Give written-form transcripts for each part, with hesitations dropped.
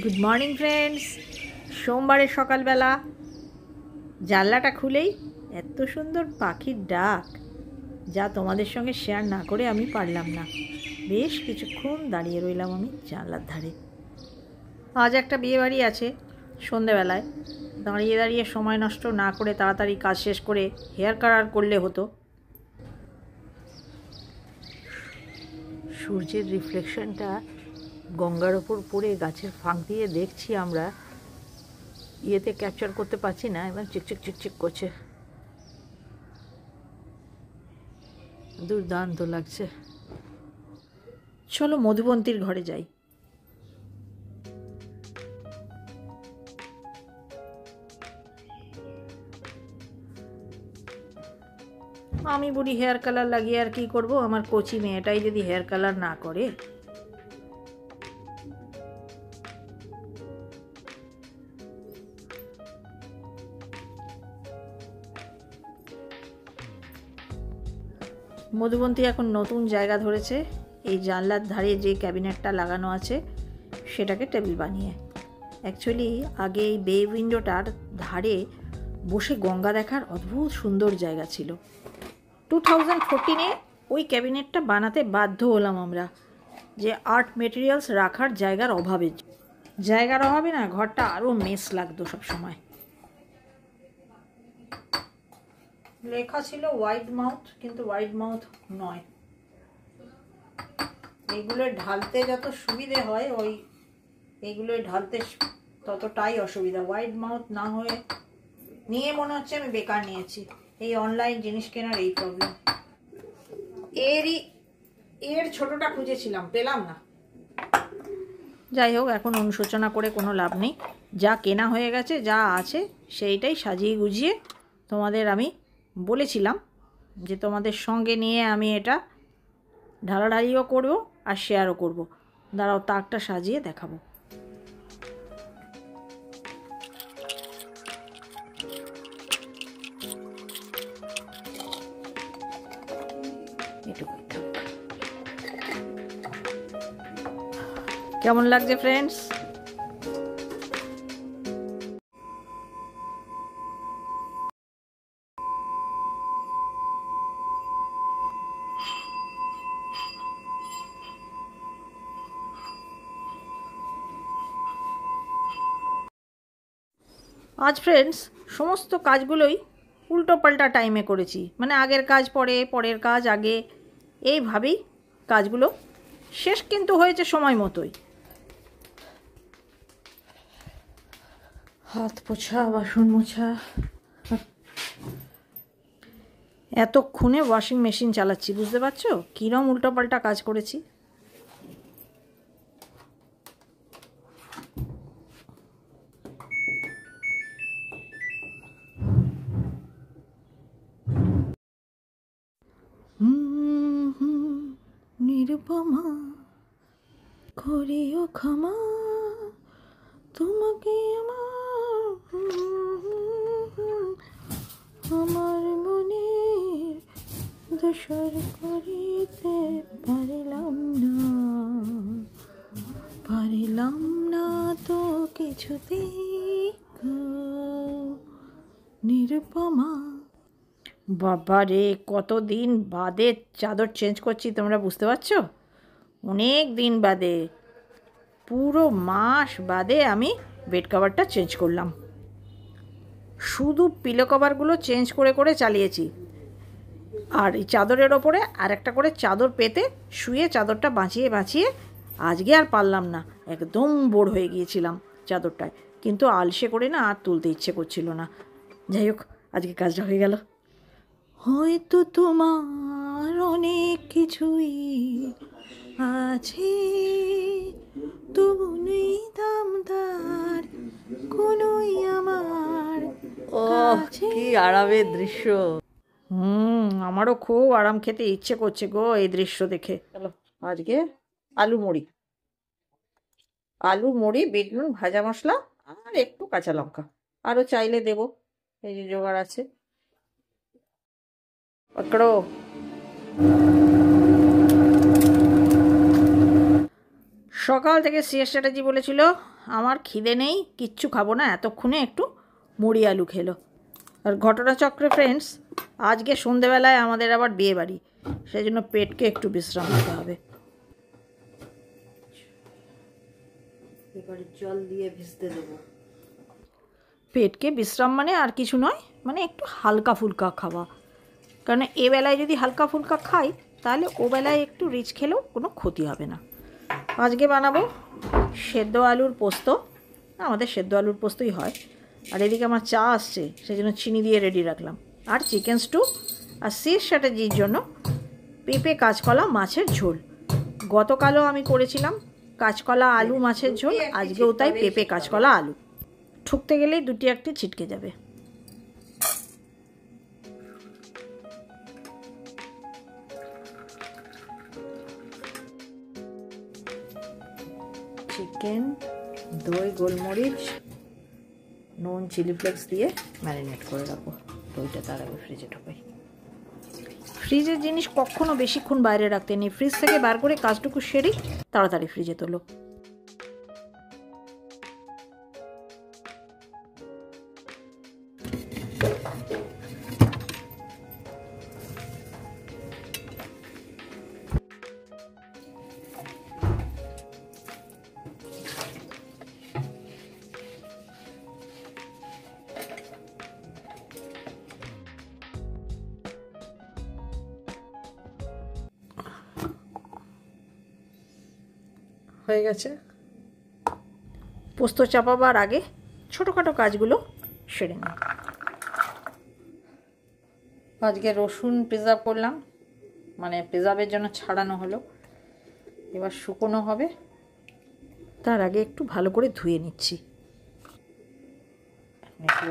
Good morning friends. সোমবারের সকালবেলা জানলাটা খুলেই এত সুন্দর পাখির ডাক, যা তোমাদের সঙ্গে শেয়ার না করে আমি পারলাম না। বেশ কিছুক্ষণ দাঁড়িয়ে রইলাম আমি জানলার ধারে। আজ একটা বিয়েবাড়ি আছে সন্ধেবেলায়। দাঁড়িয়ে দাঁড়িয়ে সময় নষ্ট না করে তাড়াতাড়ি কাজ শেষ করে হেয়ার কালার করলে হতো। সূর্যের রিফ্লেকশনটা গঙ্গার ওপর পড়ে গাছের ফাঁক দিয়ে দেখছি আমরা, ইয়েতে ক্যাপচার করতে পারছি না, একদম চিকচিক চিকচিক করছে, দুর্দান্ত লাগছে। চলো মধুবন্তীর ঘরে যাই। আমি বুড়ি হেয়ার কালার লাগিয়ে আর কি করব, আমার কচি মেয়েটাই যদি হেয়ার কালার না করে। মধুবন্তী এখন নতুন জায়গা ধরেছে এই জানলার ধারে যে ক্যাবিনেটটা লাগানো আছে সেটাকে টেবিল বানিয়ে। অ্যাকচুয়ালি আগে এই বে উইন্ডোটার ধারে বসে গঙ্গা দেখার অদ্ভুত সুন্দর জায়গা ছিল। 2014-এ ওই ক্যাবিনেটটা বানাতে বাধ্য হলাম আমরা, যে আর্ট মেটেরিয়ালস রাখার জায়গার অভাবে না ঘরটা আরও মেস লাগতো সব সময়। লেখা ছিল ওয়াইড মাউথ, কিন্তু ওয়াইড মাউথ নয়। এগুলো ঢালতে যত সুবিধে হয় এইগুলো ঢালতে ততটাই অসুবিধা। ওয়াইড মাউথ না হয়ে নিয়ে মনে হচ্ছে আমি বেকার নিয়েছি। এই অনলাইন জিনিস কেনার এই প্রবলেম। এর ছোটটা খুঁজেছিলাম, পেলাম না। যাই হোক, এখন অনুশোচনা করে কোনো লাভ নেই। যা কেনা হয়ে গেছে, যা আছে সেইটাই সাজিয়ে গুজিয়ে তোমাদের আমি বলেছিলাম যে তোমাদের সঙ্গে নিয়ে আমি এটা ঢালাঢালিও করব আর শেয়ারও করব। দাঁড়াও, তাকটা সাজিয়ে দেখাবো। কেমন লাগছে ফ্রেন্ডস? আজ ফ্রেন্ডস সমস্ত কাজগুলোই উল্টো পাল্টা টাইমে করেছি, মানে আগের কাজ পরে, পরের কাজ আগে, এইভাবেই কাজগুলো শেষ কিন্তু হয়েছে সময় মতোই। হাত পোছা, বাসন মোছা, এতক্ষণে ওয়াশিং মেশিন চালাচ্ছি, বুঝতে পারছো কীরকম উল্টো পাল্টা কাজ করেছি। নিরুপমা করিও ক্ষমা তোমাকে আমার মনের দোসর করিতে পারিলাম না তো কিছুতেই নিরুপমা। বাবা রে, কতদিন বাদে চাদর চেঞ্জ করছি, তোমরা বুঝতে পারছো? অনেক দিন বাদে, পুরো মাস বাদে আমি বেড কভারটা চেঞ্জ করলাম। শুধু পিলো কভারগুলো চেঞ্জ করে করে চালিয়েছি, আর এই চাদরের ওপরে আর একটা করে চাদর পেতে শুয়ে চাদরটা বাঁচিয়ে বাঁচিয়ে আজকে আর পারলাম না, একদম বোর হয়ে গিয়েছিলাম চাদরটায়। কিন্তু আলসে করে না আর তুলতে ইচ্ছে করছিল না। যাই হোক, আজকে কাজটা হয়ে গেল। হয়তো তোমার অনেক কিছুই আছে, তবু নেই দামদার কোনোই আমার। কি আরামের দৃশ্য। আমারও খুব আরাম খেতে ইচ্ছে করছে গো এই দৃশ্য দেখে। চলো আজকে আলু মুড়ি, বিট নুন, ভাজা মশলা আর একটু কাঁচা লঙ্কা, আরও চাইলে দেবো, এই যে জোগাড় আছে। पकड़ो। সকাল থেকে সিএস চ্যাটার্জি বলেছিল আমার খিদে নেই, কিচ্ছু খাবো না, এতক্ষণে একটু মুড়ি আলু খেলো। আর ঘটনাচক্রে ফ্রেন্ডস, আজকে সন্ধেবেলায় আমাদের আবার বিয়ে বাড়ি, সেই জন্য পেটকে একটু বিশ্রাম দিতে হবে। এবারে জল দিয়ে ভিজতে দেবো। পেটকে বিশ্রাম মানে আর কিছু নয়, মানে একটু হালকা ফুলকা খাওয়া। কারণ এবেলায় যদি হালকা ফুলকা খাই তাহলে ওবেলায় একটু রিচ খেলেও কোনো ক্ষতি হবে না। আজকে বানাবো সেদ্ধ আলুর পোস্ত, আমাদের সেদ্ধ আলুর পোস্তই হয়। আর এদিকে আমার চা আসছে, সেই জন্য চিনি দিয়ে রেডি রাখলাম। আর চিকেন স্টু, আর শেষ স্ট্র্যাটেজির জন্য পেঁপে কাঁচকলা মাছের ঝোল। গতকালও আমি করেছিলাম কাঁচকলা আলু মাছের ঝোল, আজকেও তাই পেঁপে কাঁচকলা আলু। ঠুকতে গেলেই দুটি একটি ছিটকে যাবে। চিকেন, দই, গোলমরিচ, নুন, চিলি ফ্লেক্স দিয়ে ম্যারিনেট করে রাখবো। দইটা তার আগে ফ্রিজে ঢোকাই। ফ্রিজের জিনিস কখনো বেশিক্ষণ বাইরে রাখতে নেই, ফ্রিজ থেকে বার করে কাজটুকু সেরে তাড়াতাড়ি ফ্রিজে তোলো। হয়ে গেছে। পোস্ত চাপাবার আগে ছোটোখাটো কাজগুলো সেরে নিই। আজকে রসুন প্রিজার্ভ করলাম, মানে প্রিজার্ভের জন্য ছাড়ানো হলো, এবার শুকনো হবে। তার আগে একটু ভালো করে ধুয়ে নিচ্ছি।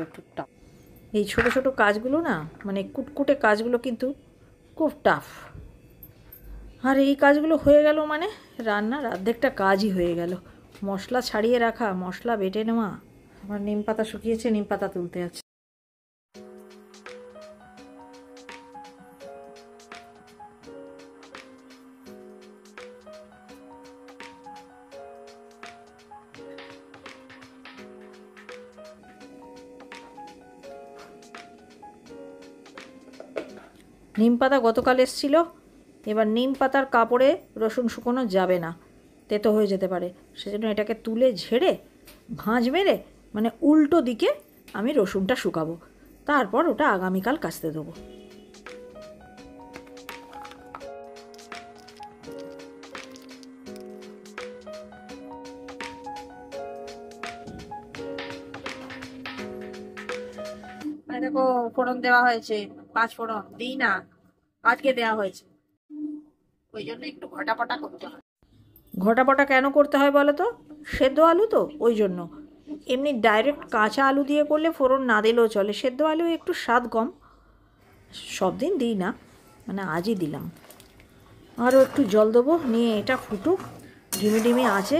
একটু টাফ এই ছোটো ছোটো কাজগুলো না, মানে কুটকুটে কাজগুলো কিন্তু খুব টাফ। আর এই কাজগুলো হয়ে গেল মানে রান্নার অর্ধেকটা কাজই হয়ে গেল। মশলা ছাড়িয়ে রাখা, মশলা বেটে নেওয়া, আমার নিম পাতা শুকিয়েছে, নিম পাতা তুলতে আছে। নিম পাতা গতকাল এসেছিল, এবার নিম পাতার কাপড়ে রসুন শুকোনো যাবে না, তেতো হয়ে যেতে পারে। সেজন্য এটাকে তুলে ঝেড়ে ভাঁজ মেরে মানে উল্টো দিকে আমি রসুনটা শুকাবো, তারপর ওটা আগামীকাল কাচতে দেবো। দেখো ফোড়ন দেওয়া হয়েছে, 5 ফোড়ন দিই না, আজকে দেওয়া হয়েছে, ওই জন্য একটু ঘটাপটা করতে হয়। ঘটাপটা কেন করতে হয় বলো তো? সেদ্ধ আলু তো, ওই জন্য। এমনি ডাইরেক্ট কাঁচা আলু দিয়ে করলে ফোড়ন না দিলেও চলে, সেদ্ধ আলু একটু স্বাদ কম। সব দিন দিই না, মানে আজই দিলাম। আরও একটু জল দেবো, নিয়ে এটা ফুটুক, ডিমে ডিমে আছে,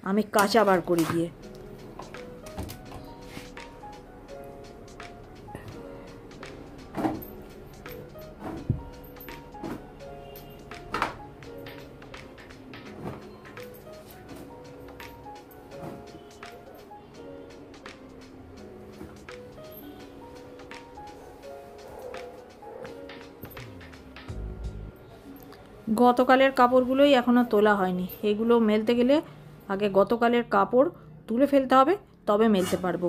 আমি কাঁচা বার করি দিয়ে। গতকালের কাপড়গুলোই এখনও তোলা হয়নি, এগুলো মেলতে গেলে আগে গতকালের কাপড় তুলে ফেলতে হবে, তবে মেলতে পারবো।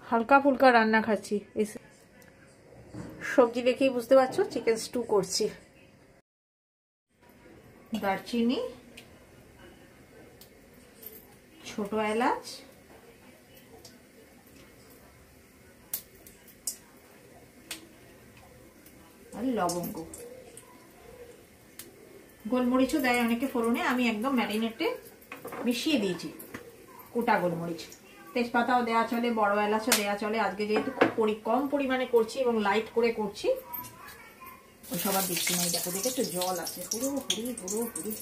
হালকা ফুলকা রান্না খাচ্ছি, এই সবজি দেখেই বুঝতে পারছো চিকেন স্টু করছি। দারচিনি, ছোট এলাচ, আর লবঙ্গ, গোলমরিচও দেয় অনেকে ফোড়নে, আমি একদম ম্যারিনেটে মিশিয়ে দিয়েছি গোটা গোলমরিচ। তেজপাতাও দেওয়া চলে, বড় এলাচও দেওয়া চলে। আজকে যেহেতু কম পরিমাণে করছি এবং লাইট করে করছি, ওই সবার দিচ্ছি না। দেখো দেখে একটু জল আছে, হুড়ো হুড়ি হুড়ো হুড়ি।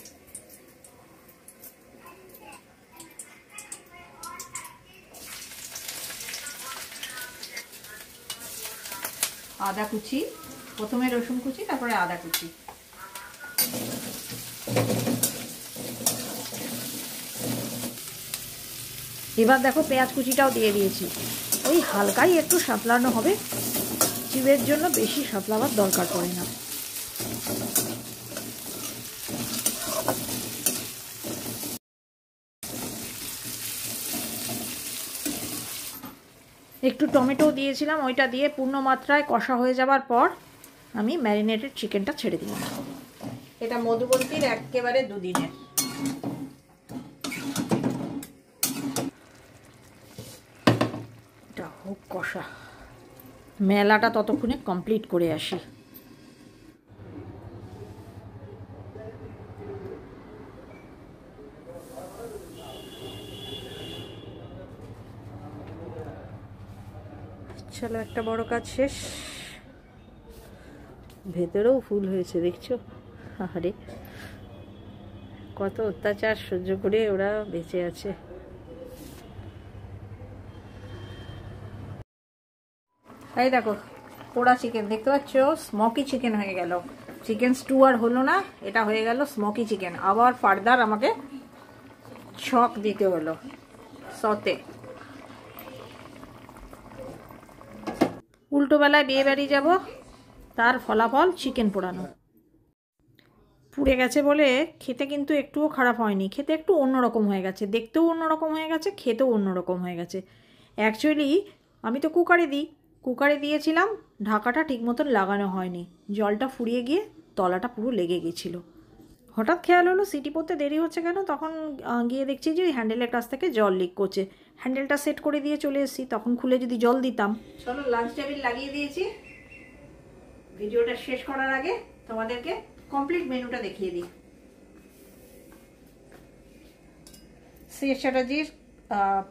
আদা কুচি, প্রথমে রসুন কুচি, তারপরে আদা কুচি। এবার দেখো পেঁয়াজ কুচিটাও দিয়ে দিয়েছি। ওই হালকাই একটু সাঁতলানো হবে, চিবের জন্য বেশি সাঁতলাবার দরকার পড়ে না। একটু টমেটো দিয়েছিলাম, ওইটা দিয়ে পূর্ণ মাত্রায় কষা হয়ে যাবার পর আমি ম্যারিনেটেড চিকেনটা ছেড়ে দিলাম। এটা মধুবন্তীর একেবারে দুদিনের। এটা হোক কষা, মেলাটা ততক্ষণে কমপ্লিট করে আসি। চলো, একটা বড় কাজ শেষ। ভেতরেও ফুল হয়েছে দেখছো? আরে কত অত্যাচার সহ্য করে ওরা বেঁচে আছে। এই দেখো পোড়া চিকেন দেখতে পাচ্ছ, স্মোকি চিকেন হয়ে গেল। চিকেন স্টু আর হলো না, এটা হয়ে গেল স্মোকি চিকেন। আবার ফার্দার আমাকে ছক দিতে হলো সতে। উল্টোবেলায় বিয়ে বাড়ি যাব, তার ফলাফল চিকেন পোড়ানো। পুড়ে গেছে বলে খেতে কিন্তু একটুও খারাপ হয়নি, খেতে একটু অন্যরকম হয়ে গেছে, দেখতেও অন্যরকম হয়ে গেছে, খেতেও অন্যরকম হয়ে গেছে। অ্যাকচুয়ালি আমি তো কুকারে দিয়েছিলাম, ঢাকাটা ঠিক মতন লাগানো হয়নি, জলটা ফুরিয়ে গিয়ে তলাটা পুরো লেগে গেছিলো। হঠাৎ খেয়াল হলো সিটি পড়তে দেরি হচ্ছে কেন, তখন গিয়ে দেখছি যে হ্যান্ডেলের কাছ থেকে জল লিক করছে। হ্যান্ডেলটা সেট করে দিয়ে চলে এসেছি, তখন খুলে যদি জল দিতাম। চলো লাঞ্চ টেবিল লাগিয়ে দিয়েছি। ভিডিওটা শেষ করার আগে তোমাদেরকে কমপ্লিট মেনুটা দেখিয়ে দিই। সিএস চ্যাটার্জির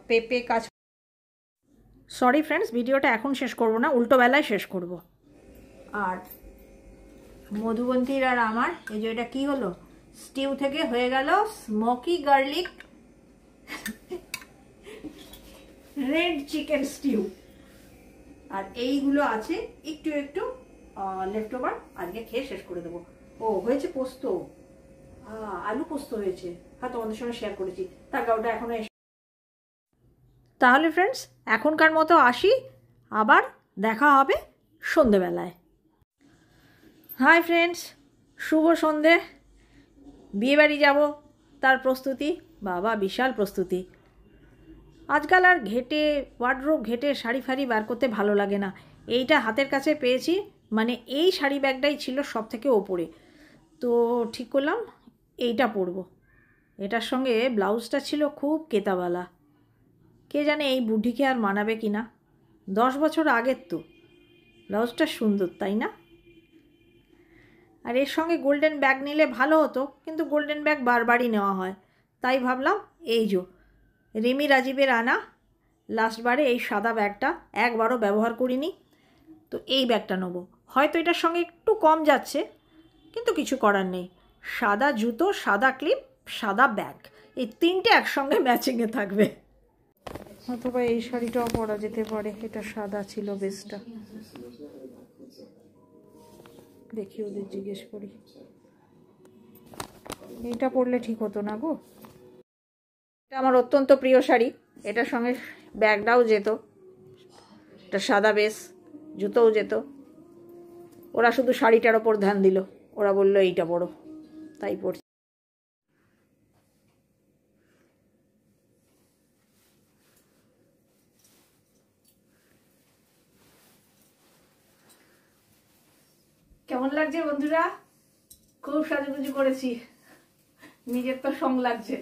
পেঁপে কাজ। সরি ফ্রেন্ডস, ভিডিওটা এখন শেষ করব না, উল্টো বেলায় শেষ করব। আর মধুবন্তীর আর আমার এই যে এটা কি হলো, স্টিউ থেকে হয়ে গেল smoky garlic red chicken stew. আর এইগুলো আছে একটু একটু লেফট ওভার, আজকে খেয়ে শেষ করে দেবো। ও হয়েছে পোস্ত, আলু পোস্ত হয়েছে, হ্যাঁ তোমাদের সঙ্গে শেয়ার করেছি। তার ওটা এখনো এসে। তাহলে ফ্রেন্ডস এখনকার মতো আসি, আবার দেখা হবে সন্ধেবেলায়। হাই ফ্রেন্ডস, শুভ সন্ধে। বিয়েবাড়ি যাব, তার প্রস্তুতি, বাবা বিশাল প্রস্তুতি। আজকাল আর ঘেটে ওয়ার্ডরোব ঘেটে শাড়ি ফাড়ি বার করতে ভালো লাগে না। এইটা হাতের কাছে পেয়েছি, মানে এই শাড়ি ব্যাগটাই ছিল সব থেকে ওপরে, তো ঠিক করলাম এইটা পরবো। এটার সঙ্গে ব্লাউজটা ছিল খুব কেতাওয়ালা, কে জানে এই বুদ্ধিকে আর মানাবে কি না। 10 বছর আগের তো, ব্লাউজটা সুন্দর তাই না? আর এর সঙ্গে গোল্ডেন ব্যাগ নিলে ভালো হতো, কিন্তু গোল্ডেন ব্যাগ বারবারই নেওয়া হয়, তাই ভাবলাম এই যে রিমি রাজীবের আনা লাস্টবারে এই সাদা ব্যাগটা একবারও ব্যবহার করিনি, তো এই ব্যাগটা নেব। হয়তো এটার সঙ্গে একটু কম যাচ্ছে, কিন্তু কিছু করার নেই। সাদা জুতো, সাদা ক্লিপ, সাদা ব্যাগ, এই তিনটে একসঙ্গে ম্যাচিংয়ে থাকবে। অথবা এই শাড়িটাও পরা যেতে পারে, এটা সাদা ছিল বেশটা। দেখি ওদের জিজ্ঞেস করি, এইটা পরলে ঠিক হতো না গো। এটা আমার অত্যন্ত প্রিয় শাড়ি, এটার সঙ্গে ব্যাগটাও যেত, এটা সাদা বেশ, জুতোও যেত। ওরা শুধু শাড়িটার ওপর ধ্যান দিল, ওরা বললো এইটা পরো, তাই পরছি। কেমন লাগছে বন্ধুরা? খুব সাজুগুজু করেছি, নিজের তো সং লাগছে।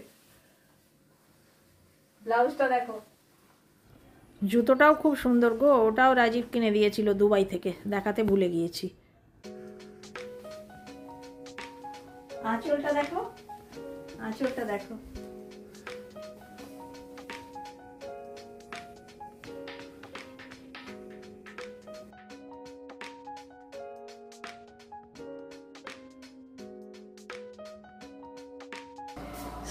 ব্লাউজটা দেখো, জুতোটাও খুব সুন্দর গো, ওটাও রাজীব কিনে দিয়েছিল দুবাই থেকে, দেখাতে ভুলে গিয়েছি। আঁচলটা দেখো, আঁচলটা দেখো,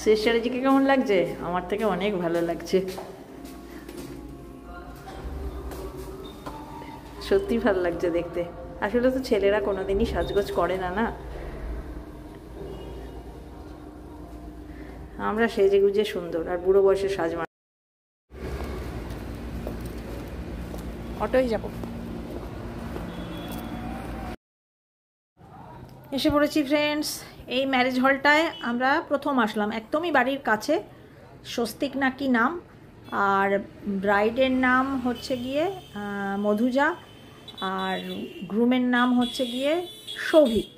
শেষ চ্যাটার্জিকে কেমন লাগছে? আমার থেকে অনেক ভালো লাগছে, সত্যি ভালো লাগছে দেখতে। আসলে তো ছেলেরা কোনোদিনই সাজগোজ করে না, না আমরা সেজে গুজে সুন্দর, আর বুড়ো বয়সে সাজ অটোয় যাব। এসে পড়েছি ফ্রেন্ডস, এই ম্যারেজ হলটায় আমরা প্রথম আসলাম, একদমই বাড়ির কাছে। স্বস্তিক না কি নাম, আর ব্রাইডের নাম হচ্ছে গিয়ে মধুজা, আর গ্রুমের নাম হচ্ছে গিয়ে সৌভিক।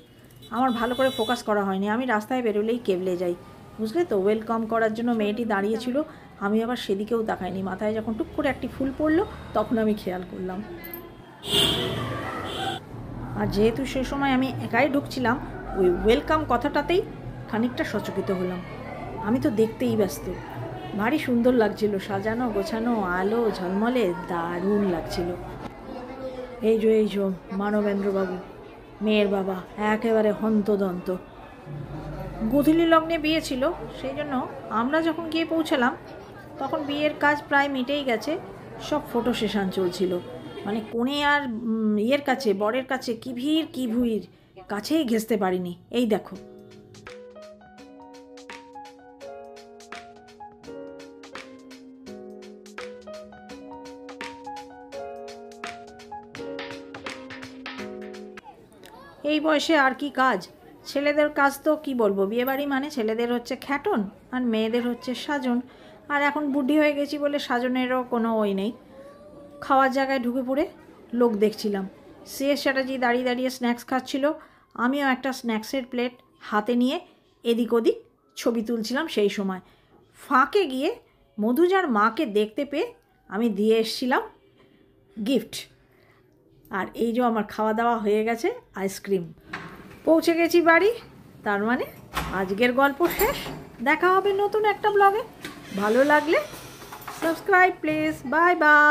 আমার ভালো করে ফোকাস করা হয়নি, আমি রাস্তায় বেরোলেই কেবলে যাই, বুঝলে তো। ওয়েলকাম করার জন্য মেয়েটি দাঁড়িয়েছিল, আমি আবার সেদিকেও তাকাইনি। মাথায় যখন টুক করে একটি ফুল পড়লো তখন আমি খেয়াল করলাম। আর যেহেতু সে সময় আমি একাই ঢুকছিলাম, ওই ওয়েলকাম কথাটাতেই খানিকটা সচকিত হলাম। আমি তো দেখতেই ব্যস্ত। ভারী সুন্দর লাগছিল, সাজানো গোছানো, আলো ঝলমলে, দারুণ লাগছিল। এই যে মানবেন্দ্রবাবু, মেয়ের বাবা, একেবারে হন্তদন্ত। গোধূলি লগ্নে বিয়ে ছিল, সেই জন্য আমরা যখন গিয়ে পৌঁছালাম তখন বিয়ের কাজ প্রায় মিটেই গেছে। সব ফটো সেশন চলছিল, মানে কোণে আর ইয়ের কাছে, বরের কাছে কি ভিড় কি ভিড়, কাছেই ঘেঁচতে পারিনি। এই দেখো, এই বয়সে আর কি কাজ। ছেলেদের কাজ তো কি বলবো, বিয়েবাড়ি মানে ছেলেদের হচ্ছে খ্যাটন আর মেয়েদের হচ্ছে সাজন। আর এখন বুদ্ধি হয়ে গেছি বলে সাজনেরও কোনো ওই নেই। খাওয়ার জায়গায় ঢুকে পড়ে লোক দেখছিলাম। সিএস চ্যাটার্জি দাঁড়িয়ে দাঁড়িয়ে স্ন্যাক্স খাচ্ছিল, আমিও একটা স্ন্যাক্সের প্লেট হাতে নিয়ে এদিক ওদিক ছবি তুলছিলাম। সেই সময় ফাঁকে গিয়ে মধুজার মাকে দেখতে পেয়ে আমি দিয়ে এসছিলাম গিফট। আর এই যে আমার খাওয়া দাওয়া হয়ে গেছে, আইসক্রিম। পৌঁছে গেছি বাড়ি, তার মানে আজকের গল্প শেষ। দেখা হবে নতুন একটা ব্লগে। ভালো লাগলে সাবস্ক্রাইব প্লিজ। Bye bye.